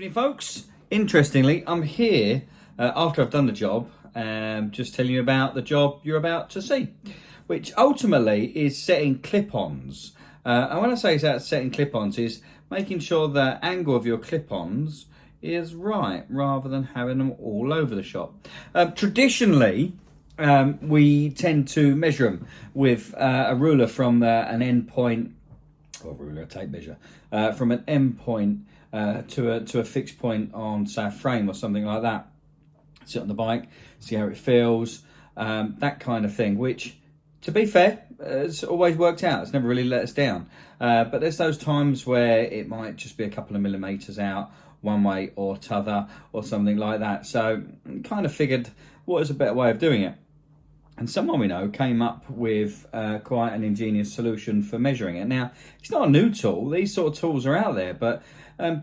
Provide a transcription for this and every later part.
evening, folks. Interestingly, I'm here after I've done the job, just telling you about the job you're about to see, which ultimately is setting clip-ons. And when I say it's setting clip-ons, is making sure the angle of your clip-ons is right, rather than having them all over the shop. Traditionally, we tend to measure them with a ruler from an end point, or ruler, tape measure, from an end point to a fixed point on, say, a frame or something like that. Sit on the bike, see how it feels, that kind of thing, which, to be fair, has always worked out. It's never really let us down. But there's those times where it might just be a couple of millimetres out one way or t'other or something like that. So kind of figured, what is a better way of doing it? And someone we know came up with quite an ingenious solution for measuring it. Now, it's not a new tool. These sort of tools are out there, but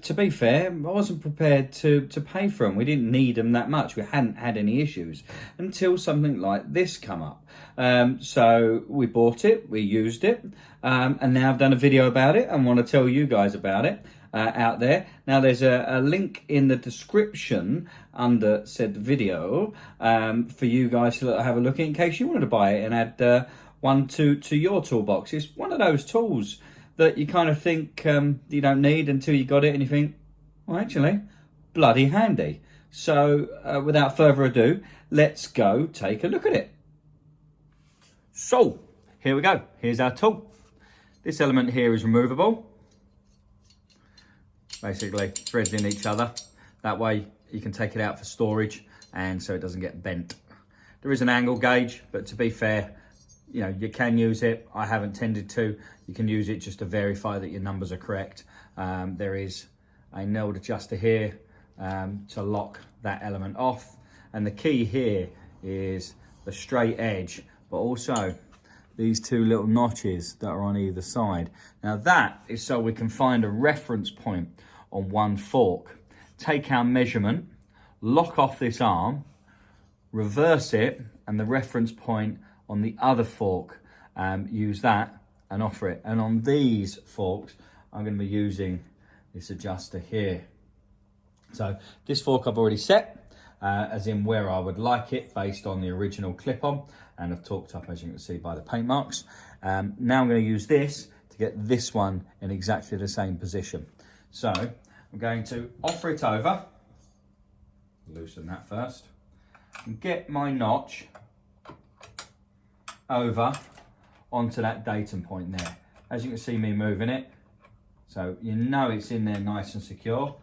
to be fair, I wasn't prepared to pay for them. We didn't need them that much. We hadn't had any issues until something like this come up. So we bought it, we used it, and now I've done a video about it and want to tell you guys about it out there. Now, there's a link in the description under said video for you guys to have a look at in case you wanted to buy it and add one to your toolbox. It's one of those tools that you kind of think you don't need until you got it and you think, well, actually, bloody handy. So without further ado, let's go take a look at it. So here we go. Here's our tool. This element here is removable. Basically threads in each other. That way you can take it out for storage and so it doesn't get bent. There is an angle gauge, but to be fair, you know, you can use it. I haven't tended to. You can use it just to verify that your numbers are correct. There is a node adjuster here to lock that element off. And the key here is the straight edge, but also these two little notches that are on either side. Now that is so we can find a reference point on one fork, take our measurement, lock off this arm, reverse it, and the reference point on the other fork, use that and offer it. And on these forks, I'm going to be using this adjuster here. So this fork I've already set, as in where I would like it based on the original clip-on, and I've torqued up, as you can see, by the paint marks. Now I'm going to use this to get this one in exactly the same position. So I'm going to offer it over, loosen that first, and get my notch over onto that datum point there. As you can see me moving it, so you know it's in there nice and secure.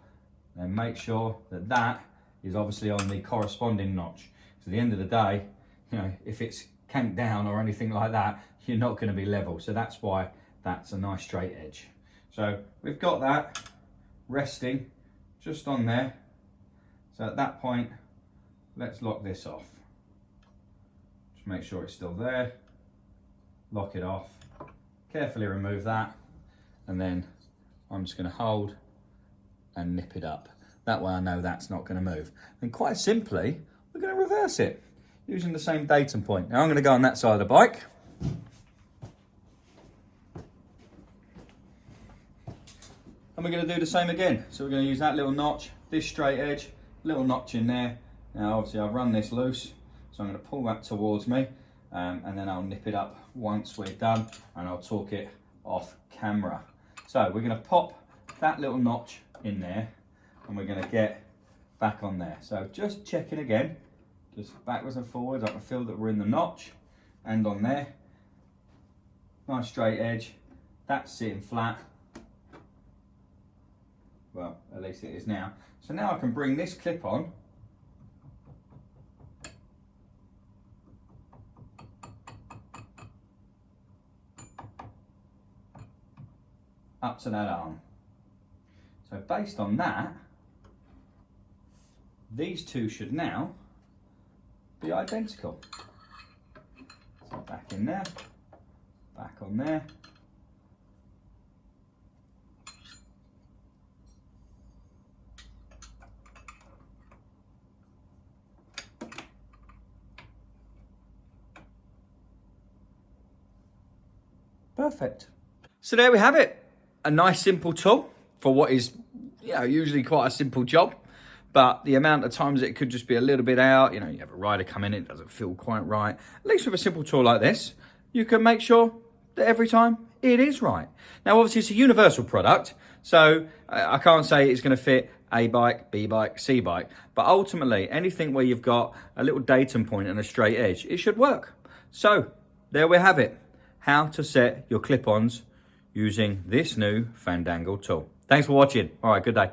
And make sure that that is obviously on the corresponding notch. So at the end of the day, you know, if it's canked down or anything like that, you're not going to be level. So that's why that's a nice straight edge. So we've got that resting just on there. So at that point, let's lock this off. Just make sure it's still there. Lock it off. Carefully remove that. And then I'm just going to hold and nip it up. That way I know that's not going to move. And quite simply, we're going to reverse it using the same datum point. Now I'm going to go on that side of the bike. And we're going to do the same again. So we're going to use that little notch, this straight edge, little notch in there. Now obviously I've run this loose, so I'm going to pull that towards me, and then I'll nip it up once we're done, and I'll torque it off camera. So we're going to pop that little notch in there, and we're going to get back on there. So just checking again, just backwards and forwards. I can feel that we're in the notch and on there. Nice straight edge. That's sitting flat. Well, at least it is now. So now I can bring this clip on up to that arm. So based on that, these two should now be identical. So back in there, back on there. Perfect. So there we have it. A nice simple tool for what is usually quite a simple job, but the amount of times it could just be a little bit out, you have a rider come in, it doesn't feel quite right. At least with a simple tool like this, you can make sure that every time it is right. Now, obviously it's a universal product, so I can't say it's going to fit A bike, B bike, C bike, but ultimately anything where you've got a little datum point and a straight edge, it should work. So there we have it, how to set your clip-ons using this new Fandangle tool. Thanks for watching. All right, good day.